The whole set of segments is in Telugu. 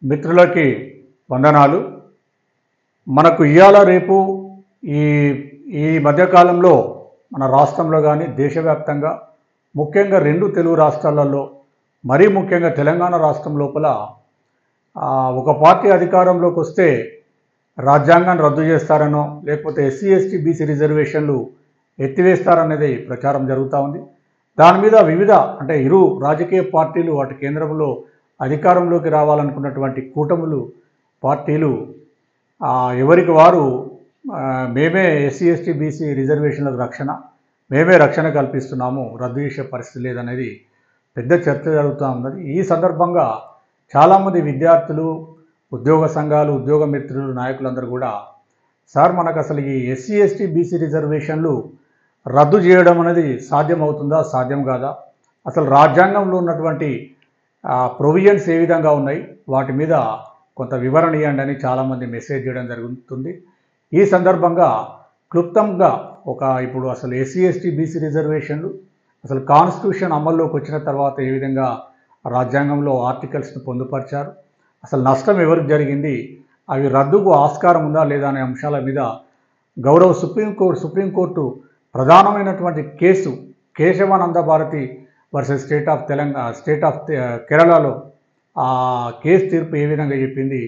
మిత్రులకి వందనాలు. మనకు ఇయాల రేపు ఈ ఈ మధ్యకాలంలో మన రాష్ట్రంలో కానీ దేశవ్యాప్తంగా ముఖ్యంగా రెండు తెలుగు రాష్ట్రాలలో మరీ ముఖ్యంగా తెలంగాణ రాష్ట్రం లోపల ఒక పార్టీ అధికారంలోకి వస్తే రాజ్యాంగాన్ని రద్దు చేస్తారనో లేకపోతే ఎస్సీ ఎస్టీ బీసీ రిజర్వేషన్లు ఎత్తివేస్తారనేది ప్రచారం జరుగుతూ ఉంది. దాని మీద వివిధ అంటే ఇరు రాజకీయ పార్టీలు వాటి కేంద్రంలో అధికారంలోకి రావాలనుకున్నటువంటి కూటములు పార్టీలు ఎవరికి వారు మేమే ఎస్సీ ఎస్టీ బీసీ రిజర్వేషన్లకు రక్షణ, మేమే రక్షణ కల్పిస్తున్నాము, రద్దు చేసే పరిస్థితి లేదనేది పెద్ద చర్చ జరుగుతూ ఉన్నది. ఈ సందర్భంగా చాలామంది విద్యార్థులు, ఉద్యోగ సంఘాలు, ఉద్యోగ మిత్రులు, నాయకులందరూ కూడా సార్ మనకు అసలు ఈ ఎస్సీ ఎస్టీ బీసీ రిజర్వేషన్లు రద్దు చేయడం అనేది సాధ్యమవుతుందా, సాధ్యం కాదా, అసలు రాజ్యాంగంలో ఉన్నటువంటి ప్రొవిజన్స్ ఏ విధంగా ఉన్నాయి, వాటి మీద కొంత వివరణ ఇవ్వండి అని చాలామంది మెసేజ్ చేయడం జరుగుతుంది. ఈ సందర్భంగా క్లుప్తంగా ఇప్పుడు అసలు ఎస్సీ ఎస్టీ బీసీ రిజర్వేషన్లు అసలు కాన్స్టిట్యూషన్ అమల్లోకి వచ్చిన తర్వాత ఏ విధంగా రాజ్యాంగంలో ఆర్టికల్స్ను పొందుపరిచారు, అసలు నష్టం ఎవరికి జరిగింది, అవి రద్దుకు ఆస్కారం ఉందా లేదా అనే అంశాల మీద గౌరవ సుప్రీంకోర్టు ప్రధానమైనటువంటి కేసు Kesavananda Bharati versus state of కేరళలో ఆ కేసు తీర్పు ఏ విధంగా చెప్పింది,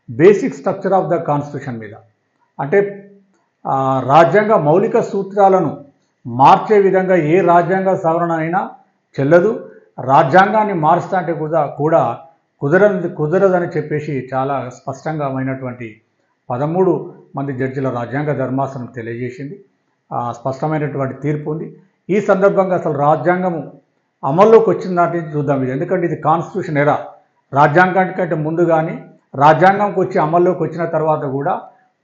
basic structure of the constitution మీద, అంటే రాజ్యాంగ మౌలిక సూత్రాలను మార్చే విధంగా ఏ రాజ్యాంగ సవరణ అయినా చెల్లదు, రాజ్యాంగాన్ని మారుస్తా అంటే కూడా కుదరదని చెప్పేసి చాలా స్పష్టంగా అయినటువంటి 13 మంది జడ్జిల రాజ్యాంగ ధర్మాసనం తెలియజేసింది. స్పష్టమైనటువంటి తీర్పు ఉంది. ఈ సందర్భంగా అసలు రాజ్యాంగము అమల్లోకి వచ్చిన నాటి నుంచి చూద్దాం ఇది, ఎందుకంటే ఇది కాన్స్టిట్యూషన్ ఎరా. రాజ్యాంగానికంటే ముందు కానీ రాజ్యాంగంకి వచ్చి అమల్లోకి వచ్చిన తర్వాత కూడా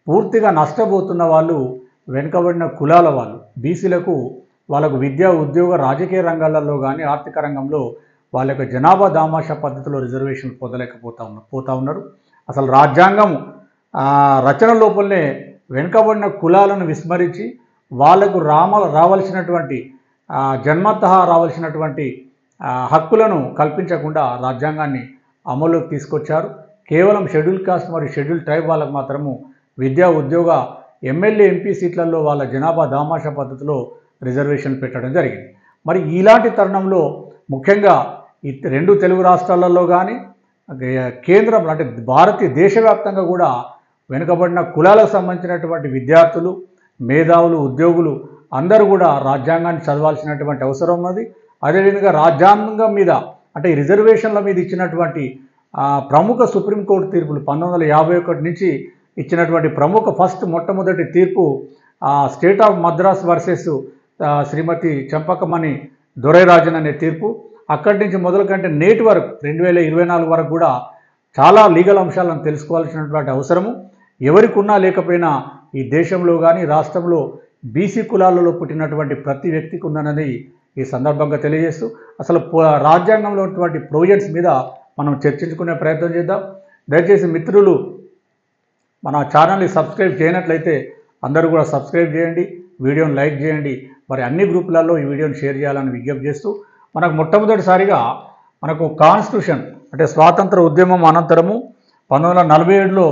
పూర్తిగా నష్టపోతున్న వాళ్ళు వెనుకబడిన కులాల వాళ్ళు, బీసీలకు వాళ్ళకు విద్యా ఉద్యోగ రాజకీయ రంగాలలో కానీ ఆర్థిక రంగంలో వాళ్ళ యొక్క జనాభా దామాషా పద్ధతిలో రిజర్వేషన్ పోతా ఉన్నారు. అసలు రాజ్యాంగం రచన లోపలనే వెనుకబడిన కులాలను విస్మరించి వాళ్లకు రావాల్సినటువంటి జన్మతః రావాల్సినటువంటి హక్కులను కల్పించకుండా రాజ్యాంగాన్ని అమలులోకి తీసుకొచ్చారు. కేవలం షెడ్యూల్ కాస్ట్ మరియు షెడ్యూల్ ట్రైబ్ వాళ్ళకు మాత్రము విద్యా ఉద్యోగ ఎమ్మెల్యే ఎంపీ సీట్లలో వాళ్ళ జనాభా దామాషా పద్ధతిలో రిజర్వేషన్ పెట్టడం జరిగింది. మరి ఇలాంటి తరుణంలో ముఖ్యంగా ఈ రెండు తెలుగు రాష్ట్రాలలో కానీ కేంద్రం అంటే భారతీయ దేశవ్యాప్తంగా కూడా వెనుకబడిన కులాలకు సంబంధించినటువంటి విద్యార్థులు, మేధావులు, ఉద్యోగులు అందరూ కూడా రాజ్యాంగాన్ని చదవాల్సినటువంటి అవసరం ఉన్నది. అదేవిధంగా రాజ్యాంగం మీద అంటే ఈ రిజర్వేషన్ల మీద ఇచ్చినటువంటి ప్రముఖ సుప్రీంకోర్టు తీర్పులు 1951 నుంచి ఇచ్చినటువంటి ప్రముఖ మొట్టమొదటి తీర్పు స్టేట్ ఆఫ్ మద్రాస్ వర్సెస్ శ్రీమతి చంపకమణి దొరైరాజన్ అనే తీర్పు, అక్కడి నుంచి మొదలు కంటే నేటి వరకు 2024 వరకు కూడా చాలా లీగల్ అంశాలను తెలుసుకోవాల్సినటువంటి అవసరము ఎవరికి ఉన్నా లేకపోయినా ఈ దేశంలో కానీ రాష్ట్రంలో బీసీ కులాలలో పుట్టినటువంటి ప్రతి వ్యక్తికి ఉందన్నది ఈ సందర్భంగా తెలియజేస్తూ అసలు రాజ్యాంగంలో ఉన్నటువంటి ప్రొవిజన్స్ మీద మనం చర్చించుకునే ప్రయత్నం చేద్దాం. దయచేసి మిత్రులు మన ఛానల్ని సబ్స్క్రైబ్ చేయనట్లయితే అందరూ కూడా సబ్స్క్రైబ్ చేయండి, వీడియోని లైక్ చేయండి, మరి అన్ని గ్రూపులలో ఈ వీడియోని షేర్ చేయాలని విజ్ఞప్తి చేస్తూ మనకు మొట్టమొదటిసారిగా మనకు కాన్స్టిట్యూషన్ అంటే స్వాతంత్ర ఉద్యమం అనంతరము 1947లో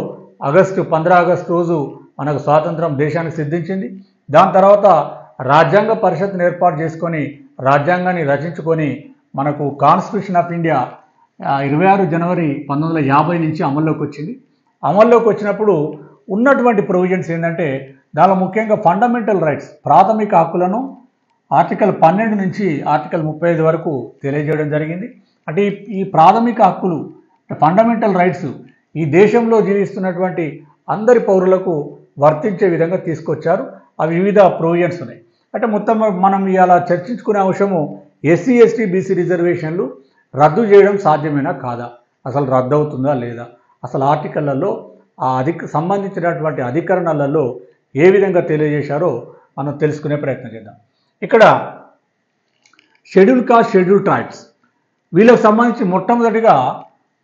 15 ఆగస్టు రోజు మనకు స్వాతంత్రం దేశానికి సిద్ధించింది. దాని తర్వాత రాజ్యాంగ పరిషత్ని ఏర్పాటు చేసుకొని రాజ్యాంగాన్ని రచించుకొని మనకు కాన్స్టిట్యూషన్ ఆఫ్ ఇండియా 26 జనవరి 1950 నుంచి అమల్లోకి వచ్చింది. అమల్లోకి వచ్చినప్పుడు ఉన్నటువంటి ప్రొవిజన్స్ ఏంటంటే దానిలో ముఖ్యంగా ఫండమెంటల్ రైట్స్ ప్రాథమిక హక్కులను ఆర్టికల్ 12 నుంచి ఆర్టికల్ 35 వరకు తెలియజేయడం జరిగింది. అంటే ఈ ప్రాథమిక హక్కులు ఫండమెంటల్ రైట్స్ ఈ దేశంలో జీవిస్తున్నటువంటి అందరి పౌరులకు వర్తించే విధంగా తీసుకొచ్చారు. అవి వివిధ ప్రొవిజన్స్ ఉన్నాయి. అంటే మొత్తం మనం ఇలా చర్చించుకునే అంశము ఎస్సీ ఎస్టీ బీసీ రిజర్వేషన్లు రద్దు చేయడం సాధ్యమేనా కాదా, అసలు రద్దు అవుతుందా లేదా, అసలు ఆర్టికళ్లలో సంబంధించినటువంటి అధికరణలలో ఏ విధంగా తెలియజేశారో మనం తెలుసుకునే ప్రయత్నం చేద్దాం. ఇక్కడ షెడ్యూల్ కాస్ట్, షెడ్యూల్ ట్రైబ్స్ వీళ్ళకి సంబంధించి మొట్టమొదటిగా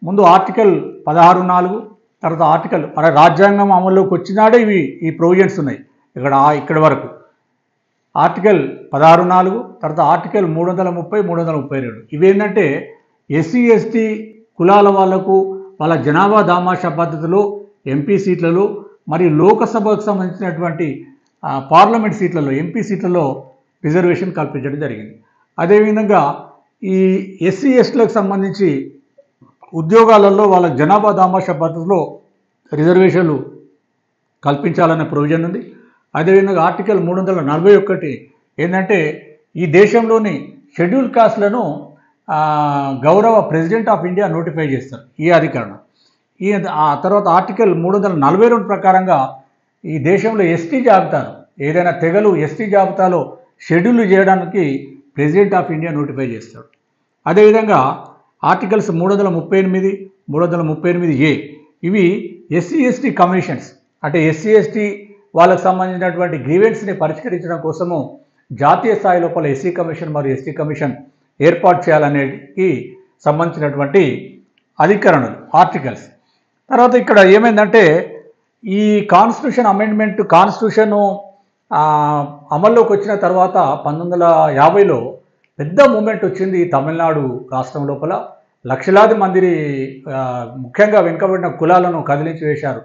ముందు ఆర్టికల్ 16(4) తర్వాత ఆర్టికల్ రాజ్యాంగం అమల్లోకి వచ్చినాడే ఈ ప్రొవిజన్స్ ఉన్నాయి. ఇక్కడ వరకు ఆర్టికల్ 16(4) తర్వాత ఆర్టికల్ 330, 332 ఇవేంటంటే ఎస్సీ ఎస్టీ కులాల వాళ్లకు వాళ్ళ జనాభా దామాషా పద్ధతిలో ఎంపీ సీట్లలో మరియు లోకసభకు సంబంధించినటువంటి పార్లమెంట్ సీట్లలో ఎంపీ సీట్లలో రిజర్వేషన్ కల్పించడం జరిగింది. అదేవిధంగా ఈ ఎస్సీ ఎస్టీలకు సంబంధించి ఉద్యోగాలలో వాళ్ళ జనాభా దామాషా పద్ధతిలో రిజర్వేషన్లు కల్పించాలనే ప్రొవిజన్ ఉంది. అదేవిధంగా ఆర్టికల్ 341 ఏంటంటే ఈ దేశంలోని షెడ్యూల్ కాస్ట్లను గౌరవ ప్రెసిడెంట్ ఆఫ్ ఇండియా నోటిఫై చేస్తారు ఈ అధికరణ. ఆ తర్వాత ఆర్టికల్ 342 ప్రకారంగా ఈ దేశంలో ఎస్టీ జాబితాను ఏదైనా తెగలు ఎస్టీ జాబితాలో షెడ్యూల్ చేయడానికి ప్రెసిడెంట్ ఆఫ్ ఇండియా నోటిఫై చేస్తాడు. అదేవిధంగా ఆర్టికల్స్ 338, 338A ఇవి ఎస్సీ ఎస్టీ కమిషన్స్ అంటే ఎస్సీ ఎస్టీ వాళ్ళకు సంబంధించినటువంటి గ్రీవెన్స్ని పరిష్కరించడం కోసము జాతీయ స్థాయి లోపల ఎస్సీ కమిషన్ మరియు ఎస్టీ కమిషన్ ఏర్పాటు చేయాలనేటికి సంబంధించినటువంటి అధికరణలు ఆర్టికల్స్. తర్వాత ఇక్కడ ఏమైందంటే ఈ కాన్స్టిట్యూషన్ అమెండ్మెంట్ కాన్స్టిట్యూషన్ అమల్లోకి వచ్చిన తర్వాత 1950లో పెద్ద మూమెంట్ వచ్చింది తమిళనాడు రాష్ట్రం లోపల. లక్షలాది మంది ముఖ్యంగా వెనుకబడిన కులాలను కదిలించి వేశారు.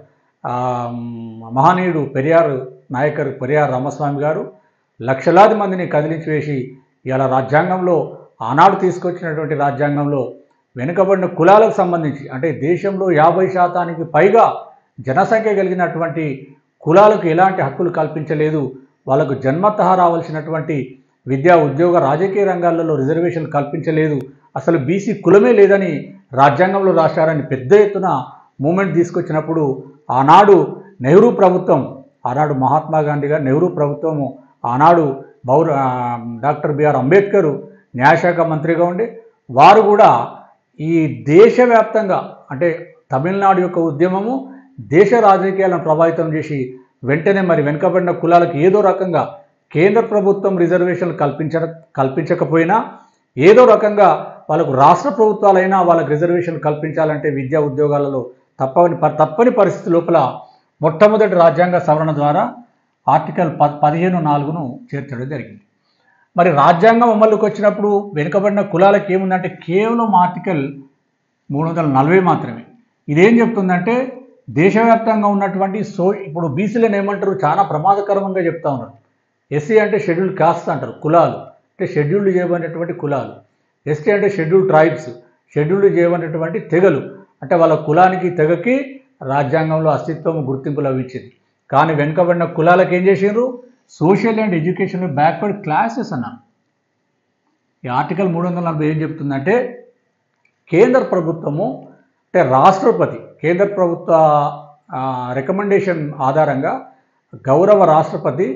మహనీయుడు పెరియార్ రామస్వామి గారు లక్షలాది మందిని కదిలించి వేసి ఇలా రాజ్యాంగంలో ఆనాడు తీసుకొచ్చినటువంటి రాజ్యాంగంలో వెనుకబడిన కులాలకు సంబంధించి అంటే దేశంలో 50% పైగా జనసంఖ్య కలిగినటువంటి కులాలకు ఎలాంటి హక్కులు కల్పించలేదు. వాళ్ళకు జన్మతః రావాల్సినటువంటి విద్యా ఉద్యోగ రాజకీయ రంగాలలో రిజర్వేషన్ కల్పించలేదు. అసలు బీసీ కులమే లేదని రాజ్యాంగంలో రాశారని పెద్ద ఎత్తున మూమెంట్ తీసుకొచ్చినప్పుడు ఆనాడు నెహ్రూ ప్రభుత్వం ఆనాడు మహాత్మా గాంధీ గారు నెహ్రూ ప్రభుత్వము ఆనాడు డాక్టర్ బిఆర్ అంబేద్కర్ న్యాయశాఖ మంత్రిగా ఉండి వారు కూడా ఈ దేశవ్యాప్తంగా అంటే తమిళనాడు యొక్క ఉద్యమము దేశ రాజకీయాలను ప్రభావితం చేసి వెంటనే మరి వెనుకబడిన కులాలకు ఏదో రకంగా కేంద్ర ప్రభుత్వం రిజర్వేషన్లు కల్పించకపోయినా ఏదో రకంగా వాళ్ళకు రాష్ట్ర ప్రభుత్వాలైనా వాళ్ళకు రిజర్వేషన్లు కల్పించాలంటే విద్యా ఉద్యోగాలలో తప్పని పరిస్థితి లోపల మొట్టమొదటి రాజ్యాంగ సవరణ ద్వారా ఆర్టికల్ 15(4)ను చేర్చడం జరిగింది. మరి రాజ్యాంగం అమలుకి వచ్చినప్పుడు వెనుకబడిన కులాలకు ఏముందంటే కేవలం ఆర్టికల్ 340 మాత్రమే. ఇదేం చెప్తుందంటే దేశవ్యాప్తంగా ఉన్నటువంటి ఇప్పుడు బీసీలను ఏమంటారు చాలా ప్రమాదకరంగా చెప్తా ఉన్నారు. ఎస్సీ అంటే షెడ్యూల్ కాస్ట్ అంటారు, కులాలు అంటే షెడ్యూల్డ్ చేయబడినటువంటి కులాలు. ఎస్టీ అంటే షెడ్యూల్ ట్రైబ్స్, షెడ్యూల్డ్ చేయబడినటువంటి తెగలు అంటే వాళ్ళ కులానికి తెగకి రాజ్యాంగంలో అస్తిత్వం గుర్తింపు లభించింది. కానీ వెనుకబడిన కులాలకు ఏం చేసిండ్రు social and education backward classes అన్నారు. ఈ ఆర్టికల్ 340 ఏం చెప్తుందంటే కేంద్ర ప్రభుత్వము అంటే రాష్ట్రపతి కేంద్ర ప్రభుత్వ రికమెండేషన్ ఆధారంగా గౌరవ రాష్ట్రపతి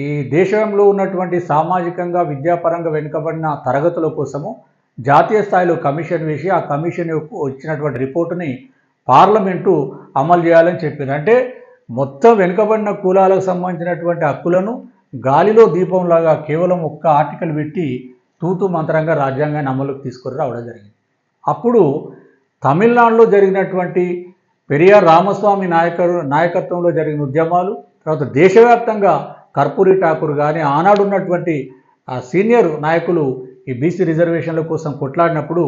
ఈ దేశంలో ఉన్నటువంటి సామాజికంగా విద్యాపరంగా వెనుకబడిన తరగతుల కోసము జాతీయ స్థాయిలో కమిషన్ వేసి ఆ కమిషన్ ఇచ్చినటువంటి రిపోర్టుని పార్లమెంటు అమలు చేయాలని చెప్పింది. అంటే మొత్తం వెనుకబడిన కులాలకు సంబంధించినటువంటి హక్కులను గాలిలో దీపంలాగా కేవలం ఒక్క ఆర్టికల్ పెట్టి తూతు మంత్రంగా రాజ్యాంగాన్ని అమలుకి తీసుకొని రావడం జరిగింది. అప్పుడు తమిళనాడులో జరిగినటువంటి పెరియార్ రామస్వామి నాయకత్వంలో జరిగిన ఉద్యమాలు, తర్వాత దేశవ్యాప్తంగా కర్పూరి ఠాకూర్ కానీ ఆనాడు ఉన్నటువంటి సీనియర్ నాయకులు ఈ బీసీ రిజర్వేషన్ల కోసం కొట్లాడినప్పుడు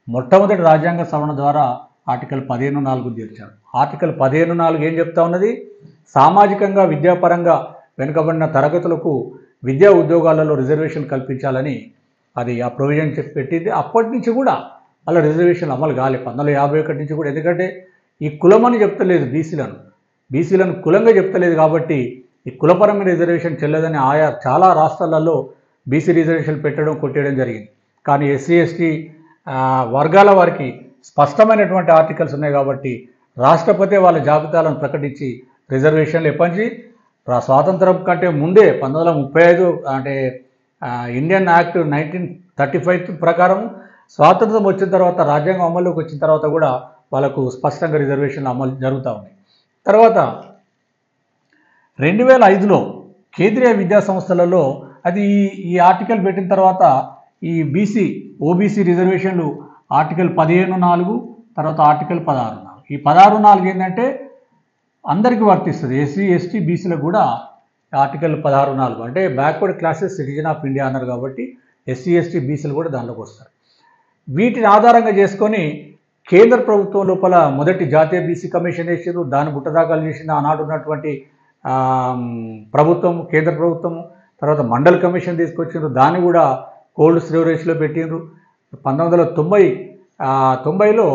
మొట్టమొదటి రాజ్యాంగ సవరణ ద్వారా ఆర్టికల్ 15(4) చేర్చారు. ఆర్టికల్ 15(4) ఏం చెప్తా ఉన్నది సామాజికంగా విద్యాపరంగా వెనుకబడిన తరగతులకు విద్యా ఉద్యోగాలలో రిజర్వేషన్ కల్పించాలని అది ఆ ప్రొవిజన్ పెట్టింది. అప్పటి నుంచి కూడా అలా రిజర్వేషన్ అమలు కాలే 1951 నుంచి కూడా. ఎందుకంటే ఈ కులమని చెప్తలేదు బీసీలను కులంగా చెప్తలేదు కాబట్టి ఈ కులపరమైన రిజర్వేషన్ చెల్లదని చాలా రాష్ట్రాలలో బీసీ రిజర్వేషన్ పెట్టడం కొట్టేయడం జరిగింది. కానీ ఎస్సీ ఎస్టీ వర్గాల వారికి స్పష్టమైనటువంటి ఆర్టికల్స్ ఉన్నాయి కాబట్టి రాష్ట్రపతి వాళ్ళ జాబితాలను ప్రకటించి రిజర్వేషన్లు ఎప్పటి స్వాతంత్రం కంటే ముందే 1935 అంటే ఇండియన్ యాక్ట్ 1935 ప్రకారం స్వాతంత్రం వచ్చిన తర్వాత రాజ్యాంగం అమల్లోకి వచ్చిన తర్వాత కూడా వాళ్ళకు స్పష్టంగా రిజర్వేషన్లు అమలు జరుగుతూ ఉన్నాయి. తర్వాత 2005లో కేంద్రీయ విద్యా సంస్థలలో అది ఈ ఆర్టికల్ పెట్టిన తర్వాత ఈ ఓబీసీ రిజర్వేషన్లు ఆర్టికల్ 15(4) తర్వాత ఆర్టికల్ 16(4). ఈ 16(4) ఏంటంటే అందరికీ వర్తిస్తుంది. ఎస్సీ ఎస్టీ బీసీలకు కూడా ఆర్టికల్ 16(4) అంటే backward classes citizen of India అన్నారు కాబట్టి ఎస్సీ ఎస్టీ బీసీలు కూడా దానిలోకి వస్తారు. వీటిని ఆధారంగా చేసుకొని కేంద్ర ప్రభుత్వం లోపల మొదటి జాతీయ బీసీ కమిషన్ వేసారు. దాన్ని బుట్టదాఖలు చేసిన ఆనాడు ఉన్నటువంటి ప్రభుత్వం, కేంద్ర ప్రభుత్వము. తర్వాత మండల్ కమిషన్ తీసుకొచ్చిండ్రు, దాన్ని కూడా కోల్డ్ స్టోరేజ్లో పెట్టిండ్రు. 1990లో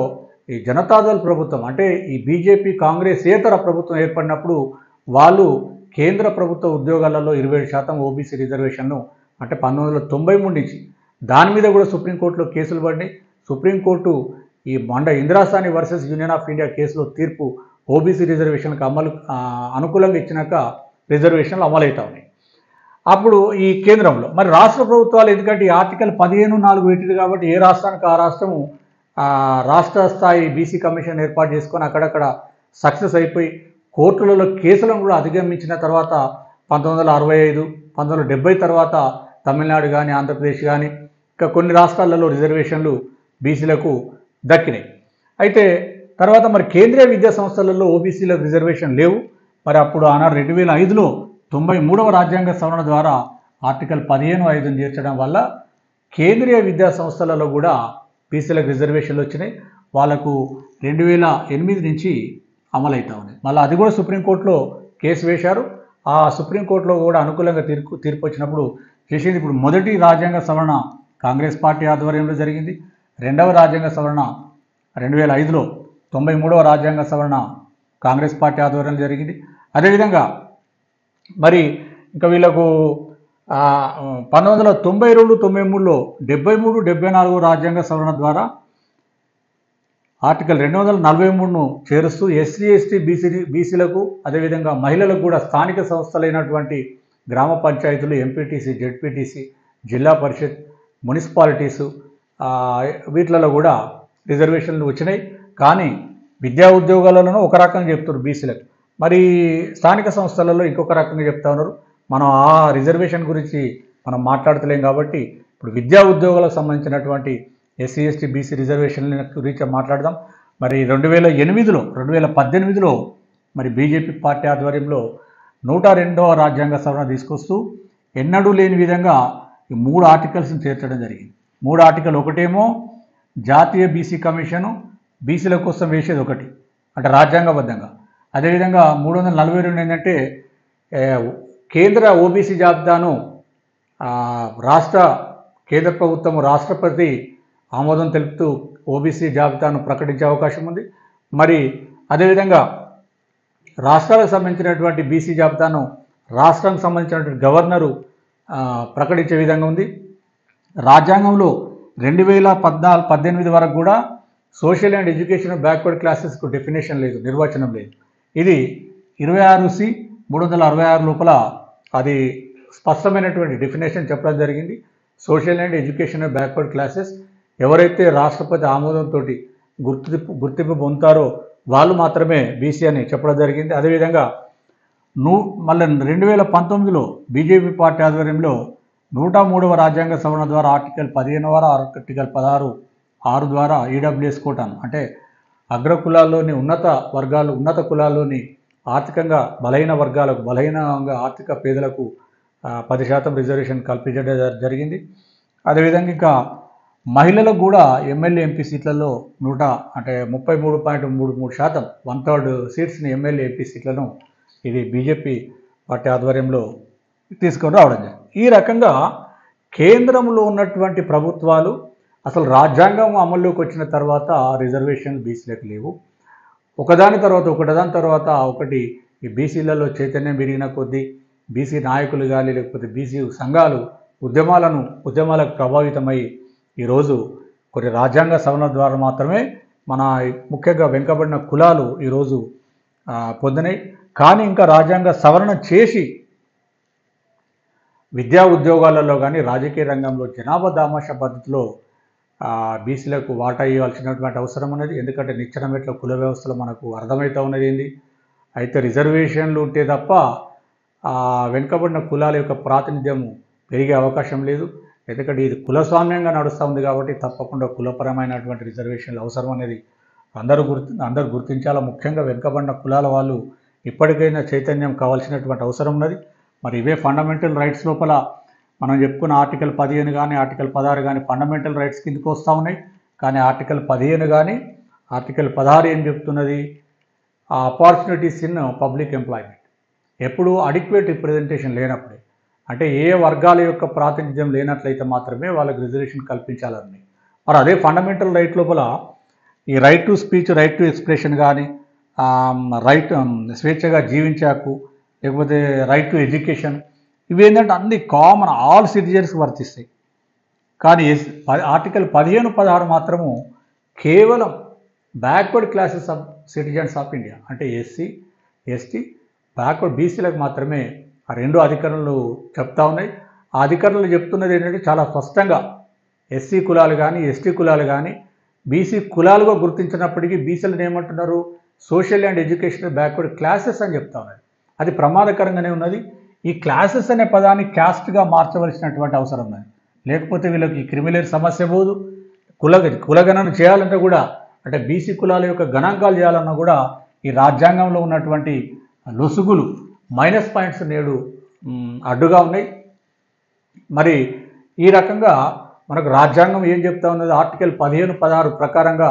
ఈ జనతాదళ్ ప్రభుత్వం, అంటే ఈ బీజేపీ కాంగ్రెస్ ఏతర ప్రభుత్వం ఏర్పడినప్పుడు వాళ్ళు కేంద్ర ప్రభుత్వ ఉద్యోగాలలో 27% ఓబీసీ రిజర్వేషన్ను, అంటే 1993 నుంచి దాని మీద కూడా సుప్రీంకోర్టులో కేసులు పడినాయి. సుప్రీంకోర్టు ఈ Indra Sawhney versus union of India కేసులో తీర్పు ఓబీసీ రిజర్వేషన్లకు అనుకూలంగా ఇచ్చినాక రిజర్వేషన్లు అమలవుతా ఉన్నాయి. అప్పుడు ఈ కేంద్రంలో మరి రాష్ట్ర ప్రభుత్వాలు, ఎందుకంటే ఈ ఆర్టికల్ 15(4) పెట్టింది కాబట్టి ఏ రాష్ట్రానికి ఆ రాష్ట్రము రాష్ట్ర స్థాయి బీసీ కమిషన్ ఏర్పాటు చేసుకొని అక్కడక్కడ సక్సెస్ అయిపోయి కోర్టులలో కేసులను కూడా అధిగమించిన తర్వాత 1965, 1970 తర్వాత తమిళనాడు కానీ ఆంధ్రప్రదేశ్ కానీ ఇంకా కొన్ని రాష్ట్రాలలో రిజర్వేషన్లు బీసీలకు దక్కినాయి. అయితే తర్వాత మరి కేంద్రీయ విద్యా సంస్థలలో ఓబీసీలకు రిజర్వేషన్ లేవు. మరి అప్పుడు ఆనాడు 2005లో 93వ రాజ్యాంగ సవరణ ద్వారా ఆర్టికల్ 15(5) చేర్చడం వల్ల కేంద్రీయ విద్యా సంస్థలలో కూడా బీసీలకు రిజర్వేషన్లు వచ్చినాయి. వాళ్ళకు 2008 నుంచి అమలవుతా ఉన్నాయి. మళ్ళీ అది కూడా సుప్రీంకోర్టులో కేసు వేశారు. ఆ సుప్రీంకోర్టులో కూడా అనుకూలంగా తీర్పు వచ్చినప్పుడు చేసింది. ఇప్పుడు మొదటి రాజ్యాంగ సవరణ కాంగ్రెస్ పార్టీ ఆధ్వర్యంలో జరిగింది. రెండవ రాజ్యాంగ సవరణ 2005లో, 93వ రాజ్యాంగ సవరణ కాంగ్రెస్ పార్టీ ఆధ్వర్యంలో జరిగింది. అదేవిధంగా మరి ఇంకా వీళ్ళకు 1992, 93లో 73, 74 రాజ్యాంగ సవరణ ద్వారా ఆర్టికల్ 243ను చేరుస్తూ ఎస్సీ, ఎస్టీ, బీసీలకు అదేవిధంగా మహిళలకు కూడా స్థానిక సంస్థలైనటువంటి గ్రామ పంచాయతీలు, ఎంపీటీసీ, జెడ్పీటీసీ, జిల్లా పరిషత్, మున్సిపాలిటీసు వీటిలలో కూడా రిజర్వేషన్లు వచ్చినాయి. కానీ విద్యా ఉద్యోగాలను ఒక రకంగా చెప్తారు బీసీలకు, మరి స్థానిక సంస్థలలో ఇంకొక రకంగా చెప్తా ఉన్నారు. మనం ఆ రిజర్వేషన్ గురించి మనం మాట్లాడతలేం కాబట్టి ఇప్పుడు విద్యా ఉద్యోగాలకు సంబంధించినటువంటి ఎస్సీ, ఎస్టీ, బీసీ రిజర్వేషన్ల గురించి మాట్లాడదాం. మరి 2018లో మరి బీజేపీ పార్టీ ఆధ్వర్యంలో 102వ రాజ్యాంగ సవరణ తీసుకొస్తూ ఎన్నడూ లేని విధంగా ఈ 3 ఆర్టికల్స్ని చేర్చడం జరిగింది. 3 ఆర్టికల్, ఒకటేమో జాతీయ బీసీ కమిషను బీసీల కోసం వేసేది ఒకటి, అంటే రాజ్యాంగబద్ధంగా. అదేవిధంగా 342 ఏంటంటే కేంద్ర ఓబీసీ జాబితాను కేంద్ర ప్రభుత్వము రాష్ట్రపతి ఆమోదం తెలుపుతూ ఓబీసీ జాబితాను ప్రకటించే అవకాశం ఉంది. మరి అదేవిధంగా రాష్ట్రాలకు సంబంధించినటువంటి బీసీ జాబితాను రాష్ట్రానికి సంబంధించినటువంటి గవర్నరు ప్రకటించే విధంగా ఉంది. రాజ్యాంగంలో 2018 వరకు కూడా సోషల్ అండ్ ఎడ్యుకేషన్ బ్యాక్వర్డ్ క్లాసెస్కు డెఫినేషన్ లేదు, నిర్వచనం లేదు. ఇది 26C 366 లోపల అది స్పష్టమైనటువంటి డెఫినేషన్ చెప్పడం జరిగింది. Social and education backward classes ఎవరైతే రాష్ట్రపతి ఆమోదంతో గుర్తింపు పొందుతారో వాళ్ళు మాత్రమే బీసీ అని చెప్పడం జరిగింది. అదేవిధంగా మళ్ళీ 2019లో బీజేపీ పార్టీ ఆధ్వర్యంలో 103వ రాజ్యాంగ సవరణ ద్వారా ఆర్టికల్ 15, ఆర్టికల్ 16(6) ద్వారా ఈడబ్ల్యూఎస్ కోటాను, అంటే అగ్ర కులాల్లోని ఉన్నత కులాల్లోని ఆర్థికంగా బలహీన వర్గాలకు, బలహీనంగా ఆర్థిక పేదలకు 10% రిజర్వేషన్ కల్పించడం జరిగింది. అదేవిధంగా ఇంకా మహిళలకు కూడా ఎమ్మెల్యే, ఎంపీ సీట్లలో 33.33%, 1/3 సీట్స్ని ఎమ్మెల్యే, ఎంపీ సీట్లను ఇది బీజేపీ పార్టీ ఆధ్వర్యంలో తీసుకొని రావడం జరిగింది. ఈ రకంగా కేంద్రంలో ఉన్నటువంటి ప్రభుత్వాలు అసలు రాజ్యాంగం అమల్లోకి వచ్చిన తర్వాత రిజర్వేషన్లు బీసీలకు లేవు. ఒకదాని తర్వాత ఒకటి ఈ బీసీలలో చైతన్యం పెరిగిన కొద్దీ బీసీ నాయకులు కానీ లేకపోతే బీసీ సంఘాలు ఉద్యమాలకు ప్రభావితమై ఈరోజు కొన్ని రాజ్యాంగ సవరణ ద్వారా మాత్రమే మన ముఖ్యంగా వెనుకబడిన కులాలు ఈరోజు పొందినాయి. కానీ ఇంకా రాజ్యాంగ సవరణ చేసి విద్యా ఉద్యోగాలలో కానీ రాజకీయ రంగంలో జనాభా దామాషా పద్ధతిలో బీసీలకు వాటా ఇవ్వాల్సినటువంటి అవసరం ఉన్నది. ఎందుకంటే నిచ్చెన మెట్ల కుల వ్యవస్థలో మనకు అర్థమవుతూ ఉన్నది ఏంది, అయితే రిజర్వేషన్లు ఉంటే తప్ప వెనుకబడిన కులాల యొక్క ప్రాతినిధ్యం పెరిగే అవకాశం లేదు. ఎందుకంటే ఇది కులస్వామ్యంగా నడుస్తూ ఉంది కాబట్టి తప్పకుండా కులపరమైనటువంటి రిజర్వేషన్లు అవసరం అనేది అందరూ గుర్తించాలా. ముఖ్యంగా వెనుకబడిన కులాల వాళ్ళు ఇప్పటికైనా చైతన్యం కావాల్సినటువంటి అవసరం ఉన్నది. మరి ఇవే ఫండమెంటల్ రైట్స్ లోపల మనం చెప్పుకున్న ఆర్టికల్ 15 కానీ ఆర్టికల్ 16 కానీ ఫండమెంటల్ రైట్స్ కిందకు వస్తూ ఉన్నాయి. కానీ ఆర్టికల్ 15 కానీ ఆర్టికల్ 16 ఏం చెప్తున్నది? Opportunities in public employment. ఎప్పుడు అడిక్వేట్ రిప్రజెంటేషన్ లేనప్పుడే, అంటే ఏ వర్గాల యొక్క ప్రాతినిధ్యం లేనట్లయితే మాత్రమే వాళ్ళకి రిజర్వేషన్ కల్పించాలని. మరి అదే ఫండమెంటల్ రైట్ లోపల ఈ right to speech, right to expression కానీ, రైట్ స్వేచ్ఛగా జీవించే హక్కు, లేకపోతే రైట్ టు ఎడ్యుకేషన్, ఇవి ఏంటంటే అన్ని కామన్ ఆల్ సిటిజన్స్కి వర్తిస్తాయి. కానీ ఆర్టికల్ 15, 16 మాత్రము కేవలం backward classes of citizens of India, అంటే ఎస్సీ, ఎస్టీ, బ్యాక్వర్డ్ బీసీలకు మాత్రమే ఆ రెండు అధికరణలు చెప్తా ఉన్నాయి. ఆ అధికరణలు చెప్తున్నది ఏంటంటే చాలా స్పష్టంగా ఎస్సీ కులాలు కానీ, ఎస్టీ కులాలు కానీ బీసీ కులాలుగా గుర్తించినప్పటికీ బీసీలను ఏమంటున్నారు? Social and educational backward classes అని చెప్తా ఉన్నారు. అది ప్రమాదకరంగానే ఉన్నది. ఈ క్లాసెస్ అనే పదాన్ని క్యాస్ట్గా మార్చవలసినటువంటి అవసరం ఉన్నది. లేకపోతే వీళ్ళకి క్రిమినల్ సమస్య పోదు. కులగణన చేయాలంటే కూడా, అంటే బీసీ కులాల యొక్క గణాంకాలు చేయాలన్నా కూడా ఈ రాజ్యాంగంలో ఉన్నటువంటి లొసుగులు, మైనస్ పాయింట్స్ నేడు అడ్డుగా ఉన్నాయి. మరి ఈ రకంగా మనకు రాజ్యాంగం ఏం చెప్తా ఉన్నది? ఆర్టికల్ 15, 16 ప్రకారంగా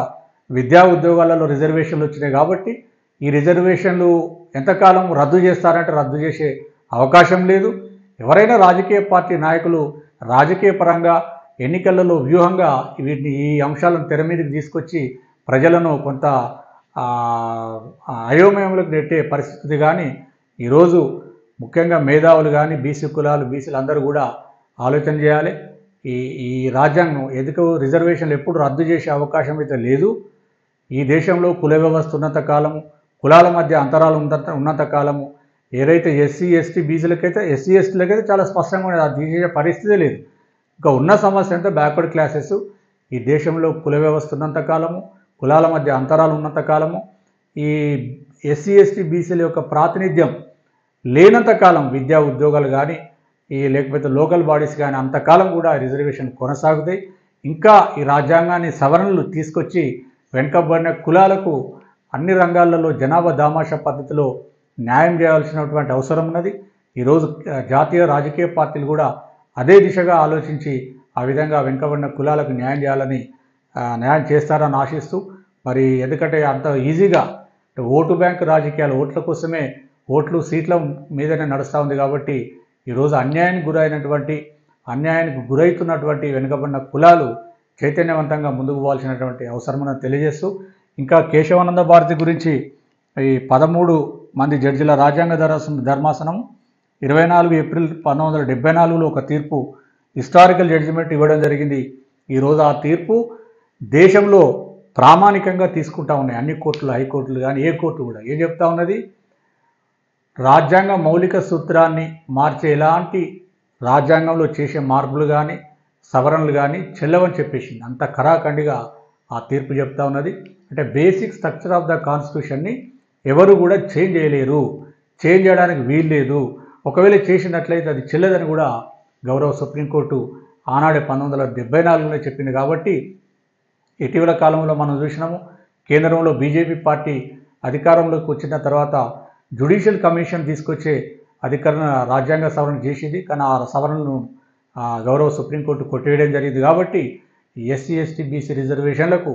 విద్యా ఉద్యోగాలలో రిజర్వేషన్లు వచ్చినాయి కాబట్టి ఈ రిజర్వేషన్లు ఎంతకాలం రద్దు చేస్తారంటే రద్దు చేసే అవకాశం లేదు. ఎవరైనా రాజకీయ పార్టీ నాయకులు రాజకీయ పరంగా ఎన్నికలలో వ్యూహంగా వీటిని ఈ అంశాలను తెర మీదకి తీసుకొచ్చి ప్రజలను కొంత అయోమయంలోకి నెట్టే పరిస్థితి కానీ ఈరోజు ముఖ్యంగా మేధావులు కానీ, బీసీ కులాలు, బీసీలు అందరూ కూడా ఆలోచన చేయాలి. ఈ రాజ్యాంగం ఎందుకు రిజర్వేషన్లు ఎప్పుడు రద్దు చేసే అవకాశం అయితే లేదు. ఈ దేశంలో కుల వ్యవస్థ ఉన్నంత కాలము, కులాల మధ్య అంతరాలు ఉన్నంత కాలము, ఏదైతే ఎస్సీ, ఎస్టీ, బీసీలకైతే, ఎస్సీ, ఎస్టీలకైతే చాలా స్పష్టంగా ఉండేది, అది తీసే పరిస్థితే లేదు. ఇంకా ఉన్న సమస్య అంటే బ్యాక్వర్డ్ క్లాసెస్. ఈ దేశంలో కుల వ్యవస్థ ఉన్నంత కాలము, కులాల మధ్య అంతరాలు ఉన్నంత కాలము, ఈ ఎస్సీ, ఎస్టీ, బీసీల యొక్క ప్రాతినిధ్యం లేనంత కాలం విద్యా ఉద్యోగాలు కానీ, లేకపోతే లోకల్ బాడీస్ కానీ అంతకాలం కూడా రిజర్వేషన్ కొనసాగుతాయి. ఇంకా ఈ రాజ్యాంగాన్ని సవరణలు తీసుకొచ్చి వెనుకబడిన కులాలకు అన్ని రంగాలలో జనాభా దామాషా పద్ధతిలో న్యాయం చేయాల్సినటువంటి అవసరం ఉన్నది. ఈరోజు జాతీయ రాజకీయ పార్టీలు కూడా అదే దిశగా ఆలోచించి ఆ విధంగా వెనుకబడిన కులాలకు న్యాయం చేస్తారని ఆశిస్తూ, మరి ఎందుకంటే అంత ఈజీగా ఓటు బ్యాంకు రాజకీయాలు, ఓట్ల కోసమే, ఓట్లు సీట్ల మీదనే నడుస్తూ ఉంది కాబట్టి ఈరోజు అన్యాయానికి గురవుతున్నటువంటి వెనుకబడిన కులాలు చైతన్యవంతంగా ముందుకు పోవాల్సినటువంటి అవసరమని తెలియజేస్తూ, ఇంకా కేశవానంద భారతి గురించి ఈ 13 మంది జడ్జిల రాజ్యాంగ ధర్మాసనం 24 ఏప్రిల్ 1974లో ఒక తీర్పు, హిస్టారికల్ జడ్జిమెంట్ ఇవ్వడం జరిగింది. ఈరోజు ఆ తీర్పు దేశంలో ప్రామాణికంగా తీసుకుంటా ఉన్నాయి అన్ని కోర్టులు, హైకోర్టులు కానీ ఏ కోర్టు కూడా. ఏం చెప్తా ఉన్నది? రాజ్యాంగ మౌలిక సూత్రాన్ని మార్చే ఎలాంటి రాజ్యాంగంలో చేసే మార్పులు కానీ, సవరణలు కానీ చెల్లవని చెప్పేసింది. అంత ఖరాఖండిగా ఆ తీర్పు చెప్తా ఉన్నది. అంటే బేసిక్ స్ట్రక్చర్ ఆఫ్ ద కాన్స్టిట్యూషన్ని ఎవరు కూడా చేంజ్ చేయలేరు, చేంజ్ చేయడానికి వీలు లేదు. ఒకవేళ చేసినట్లయితే అది చెల్లదని కూడా గౌరవ సుప్రీంకోర్టు ఆనాడే 1974లో చెప్పింది. కాబట్టి ఇటీవల కాలంలో మనం చూసినాము, కేంద్రంలో బీజేపీ పార్టీ అధికారంలోకి వచ్చిన తర్వాత జ్యుడిషియల్ కమిషన్ తీసుకొచ్చే రాజ్యాంగ సవరణ చేసింది. కానీ ఆ సవరణను గౌరవ సుప్రీంకోర్టు కొట్టివేయడం జరిగింది. కాబట్టి ఎస్సీ, ఎస్టీ, బీసీ రిజర్వేషన్లకు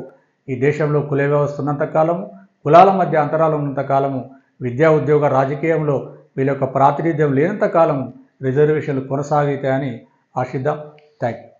ఈ దేశంలో కుల వ్యవస్థ ఉన్నంత కాలము, కులాల మధ్య అంతరాలు ఉన్నంత కాలము, విద్యా ఉద్యోగ రాజకీయంలో వీళ్ళ యొక్క ప్రాతినిధ్యం లేనంత కాలము రిజర్వేషన్లు కొనసాగుతాయని ఆశిద్దాం. Thank you.